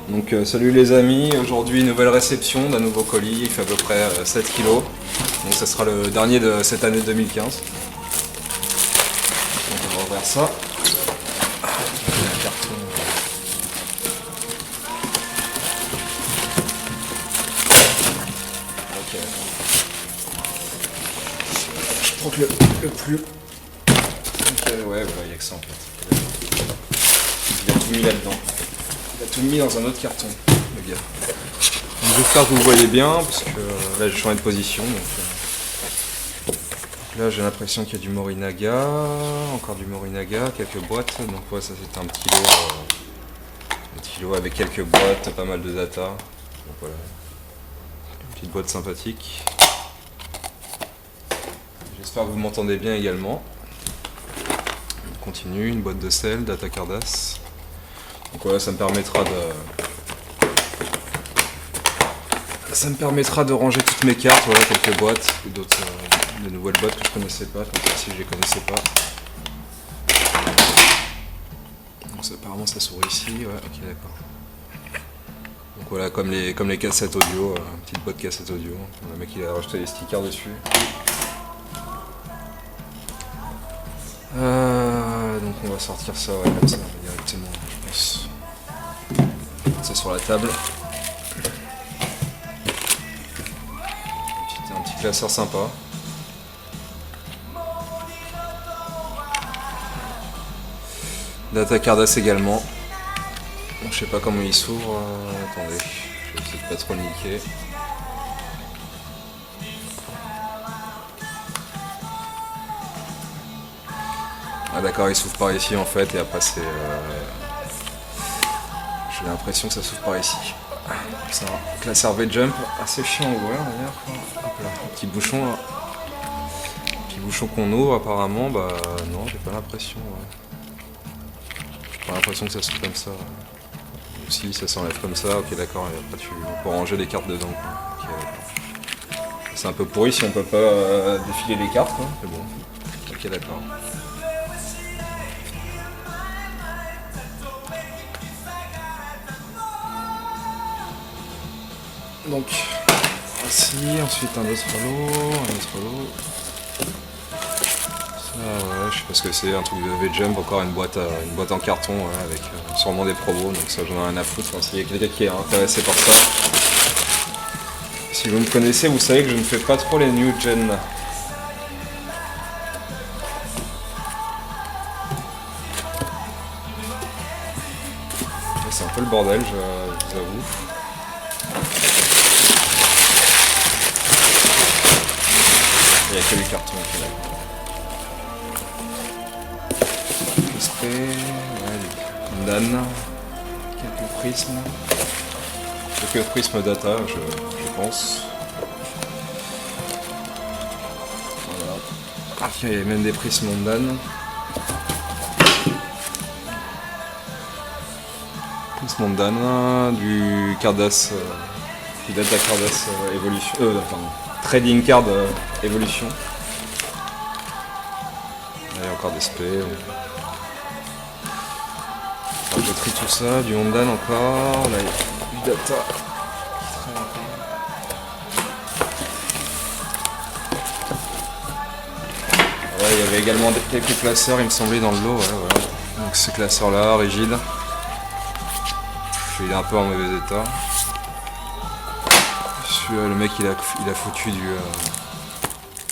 Donc salut les amis, aujourd'hui nouvelle réception d'un nouveau colis, il fait à peu près 7 kg. Donc ça sera le dernier de cette année 2015. Donc on va ouvrir ça. Il y a un carton. Ok. Je crois que le plus... Ok, ouais, voilà, il n'y a que ça en fait. Il a tout mis là-dedans. Il a tout mis dans un autre carton, le gars. Donc, j'espère que vous voyez bien, parce que là j'ai changé de position. Donc, là j'ai l'impression qu'il y a du Morinaga, encore du Morinaga, quelques boîtes. Donc ouais, ça c'est un petit lot avec quelques boîtes, pas mal de data. Donc voilà, une petite boîte sympathique. J'espère que vous m'entendez bien également. On continue, une boîte de sel, data Cardass. Donc voilà, ça me permettra de ranger toutes mes cartes, voilà, quelques boîtes, d'autres de nouvelles boîtes que je connaissais pas, comme ça si je les connaissais pas. Donc ça, apparemment ça s'ouvre ici, ouais, ok d'accord. Donc voilà, comme les cassettes audio, petite boîte cassette audio, le mec il a rajouté les stickers dessus. Donc on va sortir ça, ouais, comme ça directement, je pense. C'est sur la table. Un petit classeur sympa. Data Cardass également. Bon, je sais pas comment il s'ouvre. Attendez, je vais essayer de pas trop le niquer. Ah d'accord, il s'ouvre par ici en fait, et après c'est... J'ai l'impression que ça s'ouvre par ici. C'est un classeur V-Jump assez chiant à ouvrir d'ailleurs. Hop là, un petit bouchon là. Petit bouchon qu'on ouvre apparemment, bah non, j'ai pas l'impression. Ouais. J'ai pas l'impression que ça s'ouvre comme ça. Ou si, ça s'enlève comme ça, ok d'accord, et après tu peux ranger les cartes dedans. Okay, d'accord. C'est un peu pourri si on peut pas défiler les cartes, quoi. Mais bon, ok d'accord. Donc, voici, ensuite un autre lot. Ça, ouais, je sais pas ce que c'est, un truc de V-Jump, encore une boîte en carton, ouais, avec sûrement des promos, donc ça j'en ai rien à foutre, hein, s'il y a quelqu'un qui est intéressé par ça. Si vous me connaissez, vous savez que je ne fais pas trop les new gen. C'est un peu le bordel, je vous avoue. Il n'y a que les cartons qui là. Le spray, ouais, une Dan, quelques prismes data, je pense. Voilà. Ah, il y a même des prismes Dan. Prisme Dan, du Cardass, du Data Cardass Evolution, pardon. Trading Card Evolution. Il y a encore des SP. Alors, je trie tout ça, du Hondan encore, là il y a du Data qui traîne encore. Ouais, il y avait également quelques classeurs, il me semblait, dans le lot. Ouais, voilà. Donc ce classeur là, rigide. Il est un peu en mauvais état. Le mec il a foutu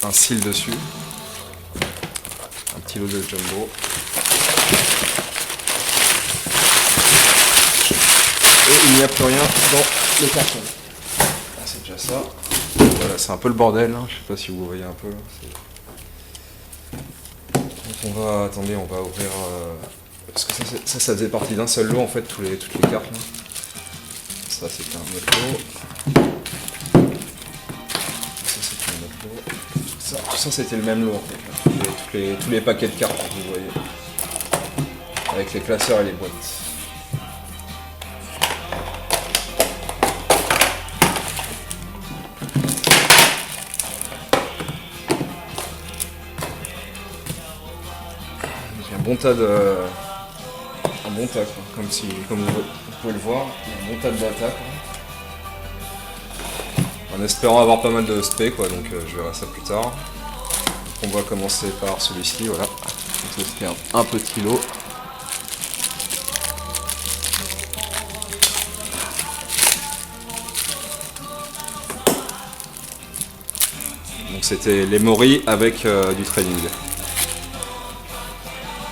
un seal dessus. Un petit lot de jumbo. Et il n'y a plus rien dans le carton. Ah, c'est déjà ça. Voilà, c'est un peu le bordel, hein. Je sais pas si vous voyez un peu. Donc on va ouvrir... parce que ça faisait partie d'un seul lot en fait, toutes les cartes là. Ça c'était un autre lot. Tout ça c'était le même lot en fait, tous les paquets de cartes que vous voyez, avec les classeurs et les boîtes. Donc un bon bon tas, quoi. Comme vous pouvez le voir, un bon tas de data, quoi. En espérant avoir pas mal de SP, quoi, donc je verrai ça plus tard. Donc, on va commencer par celui-ci, voilà. Donc, c'était un petit lot. Donc c'était les Mori avec du trading.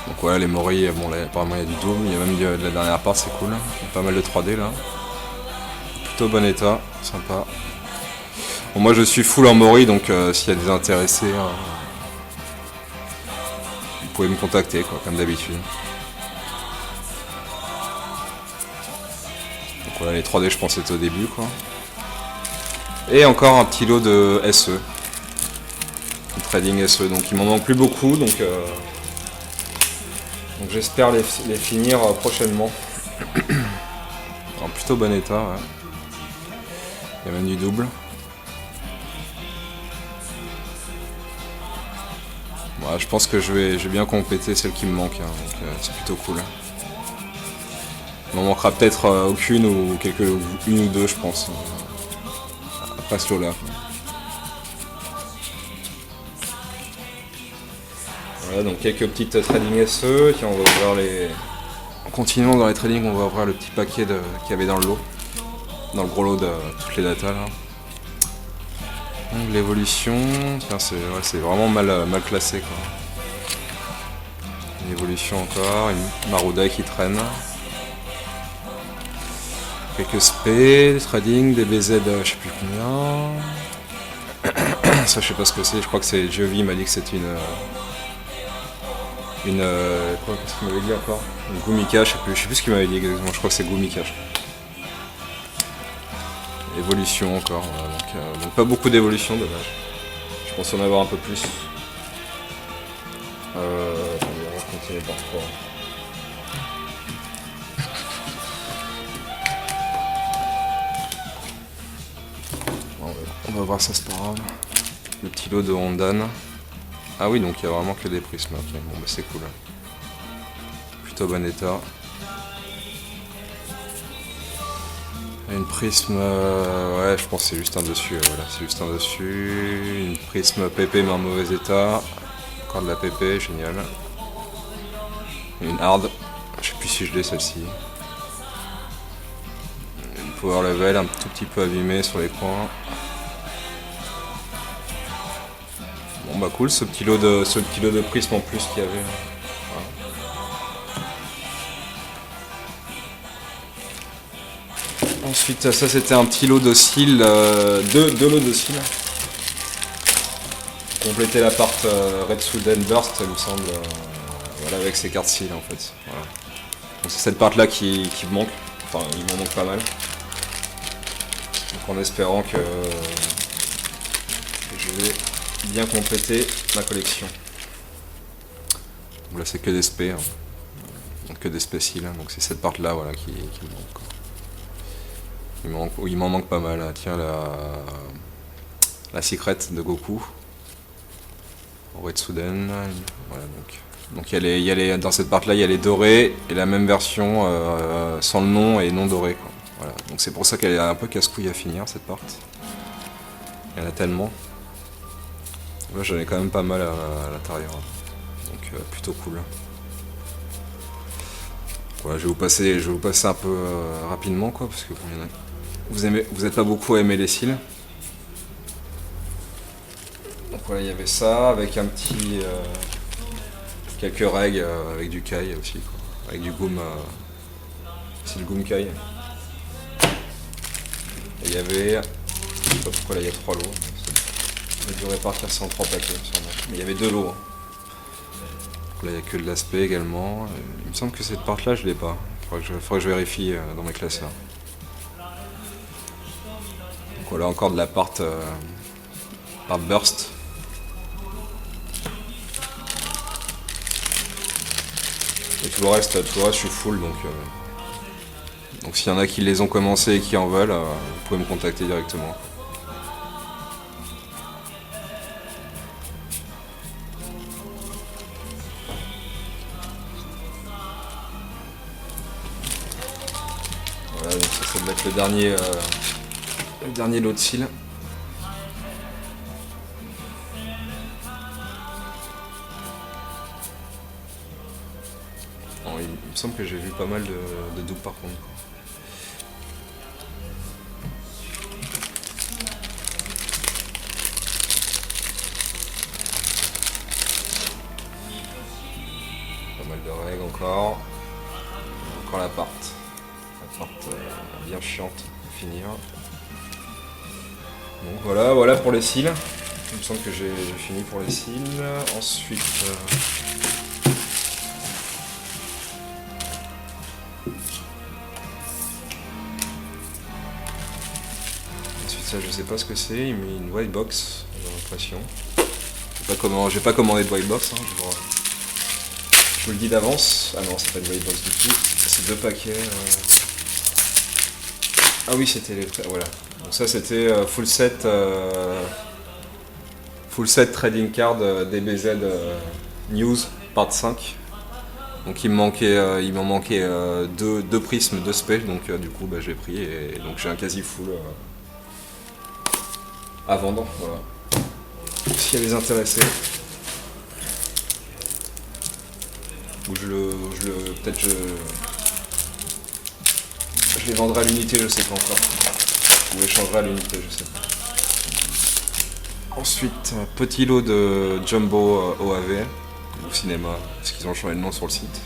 Donc voilà, les Mori, bon là apparemment il y a du Doom, il y a même de la dernière part, c'est cool. Il y a pas mal de 3D là. Plutôt bon état, sympa. Bon, moi je suis full en Mori, donc s'il y a des intéressés, vous pouvez me contacter, quoi, comme d'habitude. Donc voilà, les 3D je pense c'était au début, quoi. Et encore un petit lot de SE. Trading SE, donc il m'en manque plus beaucoup, donc j'espère les finir prochainement. En plutôt bon état, ouais. Il y a même du double. Ouais, je pense que je vais bien compléter celle qui me manque, hein, donc c'est plutôt cool. Il m'en manquera peut-être aucune ou une ou deux, je pense, après ce lot-là. Voilà, donc quelques petites trading SE, tiens, on va ouvrir les... En continuant dans les trading, on va ouvrir le petit paquet qu'il y avait dans le lot. Dans le gros lot de toutes les datas là. Donc l'évolution, tiens, c'est vraiment mal classé, quoi. Une évolution encore, une Maruda qui traîne. Quelques SP, des trading, des BZ, je sais plus combien. Ça je sais pas ce que c'est, je crois que c'est Jovi m'a dit que c'est une qu'est-ce qu'il m'avait dit encore? Une Gumika, je sais plus ce qu'il m'avait dit exactement, je crois que c'est Gumika. Évolution encore, voilà, donc pas beaucoup d'évolution, dommage. Je pense en avoir un peu plus. Attendez, on va continuer par 3. On va voir ça, c'est pas grave. Le petit lot de Hondan. Ah oui, donc il y a vraiment que des prismes. Okay. Bon, bah c'est cool. Plutôt bon état. Une prisme, ouais, je pense que c'est juste un dessus. Voilà, c'est juste un dessus. Une prisme PP mais en mauvais état. Encore de la PP, génial. Une hard, je sais plus si je l'ai celle-ci. Une power level un tout petit peu abîmée sur les coins. Bon bah cool, ce petit lot de prisme en plus qu'il y avait. Voilà. Ensuite, ça c'était un petit lot de cils, deux lots de cils. Compléter la part Red Suden Burst, il me semble, voilà, avec ses cartes cils en fait. Voilà. Donc c'est cette part là qui me manque, enfin il m'en manque pas mal. Donc en espérant que je vais bien compléter ma collection. Donc là c'est que des SP, hein. Donc que des spéciales, hein. Donc c'est cette part là, voilà, qui me manque, quoi. Il m'en manque pas mal, hein. Tiens, la secret de Goku. Red Suden, voilà, donc il y a dans cette part là il y a les dorés et la même version sans le nom et non doré, quoi. Voilà. Donc c'est pour ça qu'elle est un peu casse-couille à finir cette part. Il y en a tellement. Là j'en ai quand même pas mal à l'intérieur, donc plutôt cool. Voilà, je vais vous passer un peu rapidement, quoi, parce que bon, vous êtes pas beaucoup à aimer les cils. Donc voilà, il y avait ça avec un petit quelques règles avec du kai aussi, quoi. Avec du goum, c'est le goum kai. Et il y avait, je sais pas pourquoi là il y a 3 lots. Ça a dû répartir ça en 3 paquets sûrement. Mais il y avait 2 lots. Donc là il n'y a que de l'aspect également. Il me semble que cette part là je l'ai pas. Il faudrait que je vérifie dans mes classeurs. Donc voilà, encore de la part burst. Et tout le reste je suis full, donc s'il y en a qui les ont commencé et qui en veulent, vous pouvez me contacter directement. Voilà, donc ça doit être le dernier lot de cils. Bon, il me semble que j'ai vu pas mal de doubles par contre. Pas mal de règles encore. Encore la part. La part bien chiante à finir. Donc voilà pour les cils. Il me semble que j'ai fini pour les cils. Ensuite, ça je sais pas ce que c'est. Il met une white box, j'ai l'impression. J'ai pas commandé de white box. Hein, je vous le dis d'avance. Ah non, c'est pas une white box du tout. C'est 2 paquets. Ah oui, c'était les prêts. Voilà. Donc ça c'était full set trading card DBZ News part 5. Donc il m'en manquait 2 prismes, 2 spells, donc du coup j'ai pris et donc j'ai un quasi full à vendre. Voilà. S'il y a des intéressés. Ou peut-être je les vendrai à l'unité, je sais pas encore. Ou échangerai à l'unité, je sais pas. Ensuite, petit lot de Jumbo OAV, au cinéma, parce qu'ils ont changé de nom sur le site.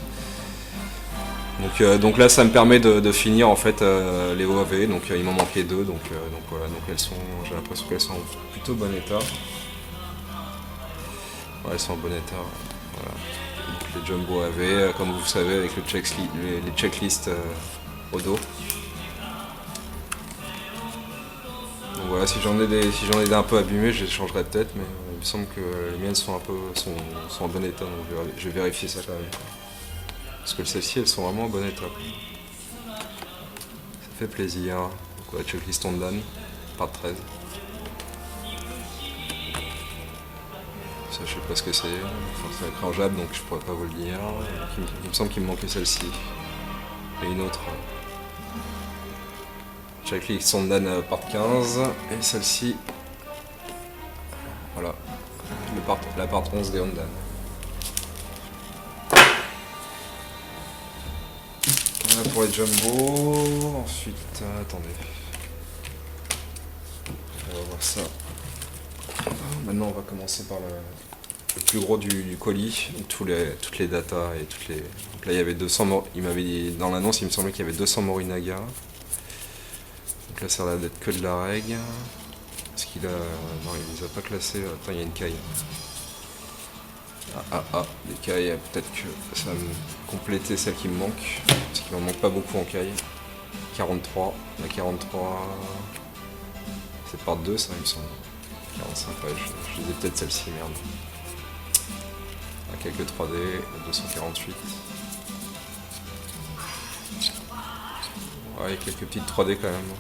Donc là, ça me permet de finir en fait les OAV, donc il m'en manquait 2, donc voilà, donc j'ai l'impression qu'elles sont en plutôt bon état. Ouais, elles sont en bon état. Voilà. Donc les Jumbo OAV, comme vous savez, avec les checklists au dos. Donc voilà, si j'en ai des un peu abîmés, je les changerai peut-être, mais il me semble que les miennes sont en bon état, donc je vais vérifier ça quand même. Parce que celles-ci, elles sont vraiment en bon état. Ça fait plaisir. Donc voilà, checklist Ondan, part 13. Ça, je sais pas ce que c'est. Enfin, c'est écrangeable, donc je pourrais pas vous le dire. Il me semble qu'il me manquait celle-ci. Et une autre. Checklist Ondan, part 15. Et celle-ci. Voilà. La part 11 des Ondan. Voilà pour les Jumbo. Ensuite, attendez. On va voir ça. Maintenant, on va commencer par le plus gros du colis, toutes les datas et toutes les. Donc là, il y avait 200. Il m'avait dit dans l'annonce, il me semblait qu'il y avait 200 Morinaga. Donc là, ça a l'air d'être que de la règle. Est-ce qu'il a. Non, il les a pas classés. Attends, il y a une caille. Les cailles, peut-être que ça va me compléter celle qui me manque. Parce qu'il m'en manque pas beaucoup en caille. 43. La 43. C'est part 2, ça, il me semble. 45, ouais, je disais peut-être celle-ci, merde. Quelques 3D, 248. Ouais, il y a quelques petites 3D quand même.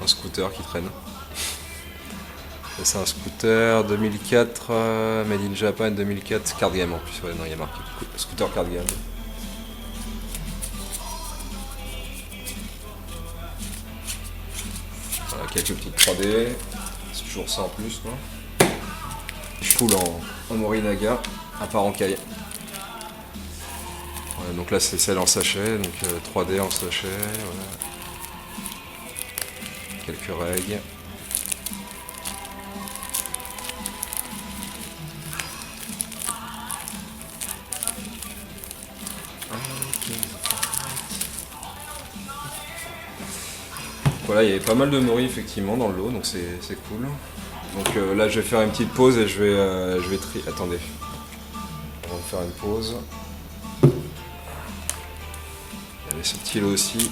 Un scooter qui traîne. C'est un scooter 2004, Made in Japan 2004, card game en plus, ouais, non, il y a marqué scooter card game. Voilà, quelques petites 3D, c'est toujours ça en plus, quoi. Full en Morinaga, à part en caille. Voilà, donc là c'est celle en sachet, donc 3D en sachet, voilà. Quelques règles. Voilà, il y avait pas mal de Mori effectivement dans le lot, donc c'est cool. Donc là je vais faire une petite pause et je vais trier. Attendez. On va faire une pause. Il y avait ce petit lot aussi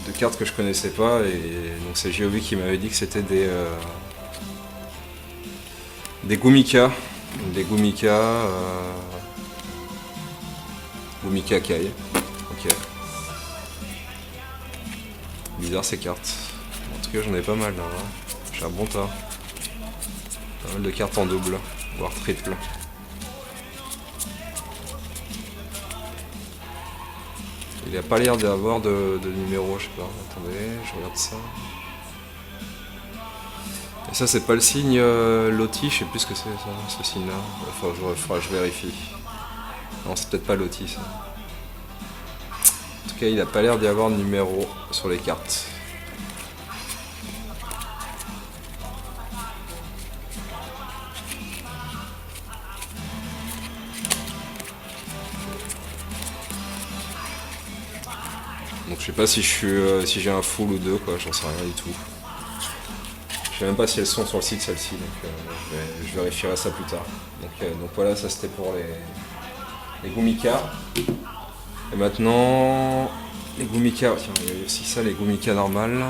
de cartes que je connaissais pas et donc c'est Giovi qui m'avait dit que c'était des Gumika. Des Gumika. Gumika Kai. Ok. Bizarre ces cartes. En tout cas j'en ai pas mal là. Hein. J'ai un bon tas. Pas mal de cartes en double, voire triple. Il a pas l'air d'y avoir de numéro, je sais pas. Attendez, je regarde ça. Et ça, c'est pas le signe Loti, je sais plus ce que c'est ça, ce signe-là. Faudra que je vérifie. Non, c'est peut-être pas Loti ça. En tout cas, il a pas l'air d'y avoir de numéro sur les cartes. Donc je sais pas si si j'ai un full ou deux, quoi, j'en sais rien du tout. Je sais même pas si elles sont sur le site celles-ci, donc je vérifierai ça plus tard. Donc voilà, ça c'était pour les Gumika. Et maintenant, les Gumika, tiens, il y a aussi ça, les Gumika normales.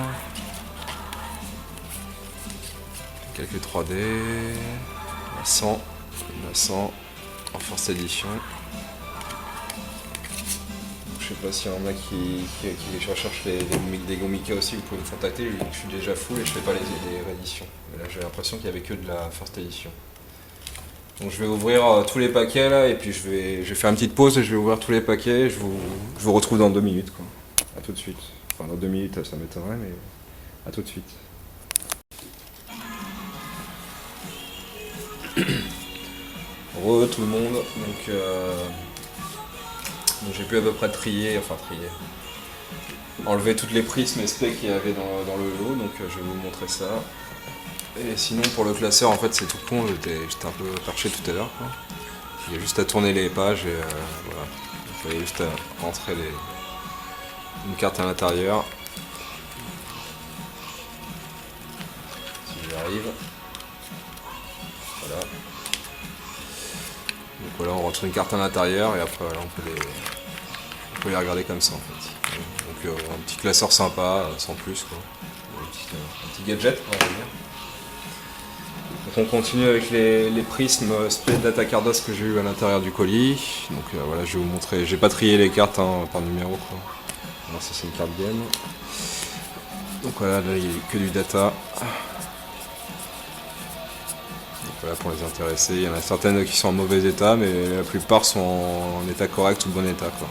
Quelques 3D, la 100, en force édition. Je sais pas s'il y en a qui recherchent des Gumika aussi, vous pouvez me contacter, je suis déjà full et je fais pas les rééditions. Mais là j'ai l'impression qu'il y avait que de la first édition. Donc je vais ouvrir tous les paquets là et puis je vais faire une petite pause et je vais ouvrir tous les paquets et je vous retrouve dans 2 minutes quoi. A tout de suite. Enfin dans 2 minutes ça m'étonnerait mais à tout de suite. Re tout le monde, donc j'ai pu à peu près trier, enlever toutes les prismes SP qu'il y avait dans le lot, donc je vais vous montrer ça. Et sinon pour le classeur en fait c'est tout con, j'étais un peu perché tout à l'heure. Il y a juste à tourner les pages et voilà. Il y a juste à rentrer une carte à l'intérieur. Si j'y arrive. Voilà. Donc voilà, on rentre une carte à l'intérieur et après voilà, on peut les regarder comme ça en fait. Donc un petit classeur sympa, sans plus quoi. Un petit gadget on va dire. Donc on continue avec les prismes Split Data Cardos que j'ai eu à l'intérieur du colis. Donc voilà, je vais vous montrer. J'ai pas trié les cartes par numéro quoi. Alors ça c'est une carte game. Donc voilà, là il n'y a que du data. Voilà, pour les intéresser, il y en a certaines qui sont en mauvais état, mais la plupart sont en état correct ou bon état quoi.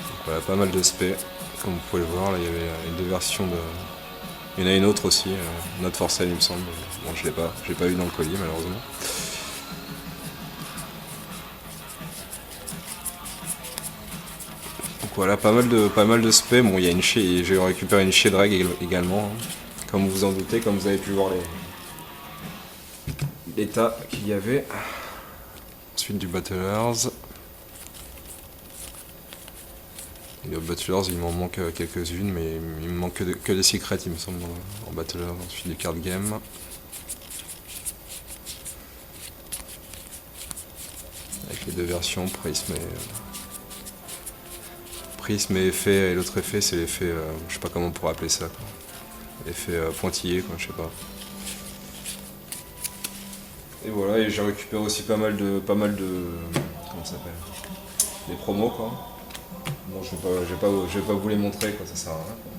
Donc voilà, pas mal de spé, comme vous pouvez le voir, là il y avait deux versions de. Il y en a une autre aussi, notre Forcel il me semble. Bon je l'ai pas eu dans le colis malheureusement. Donc voilà, pas mal de spé. Bon il y a j'ai récupéré une Shedrag également, hein. Comme vous vous en doutez, comme vous avez pu voir l'état qu'il y avait. Ensuite du Battlers. Les Battlers, il m'en manque quelques-unes, mais il me manque que des secrets, il me semble, en Battlers. Ensuite du card game. Avec les deux versions, Prisme et effet, et l'autre effet, c'est l'effet, je sais pas comment on pourrait appeler ça, quoi. L'effet pointillé, quoi, je sais pas. Et voilà, et j'ai récupéré aussi pas mal de comment ça s'appelle, des promos quoi. Bon, je vais pas vous les montrer quoi, ça sert à rien quoi.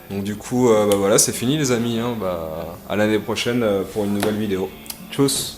Donc du coup, bah voilà, c'est fini les amis, hein. Bah, à l'année prochaine pour une nouvelle vidéo. Tchuss.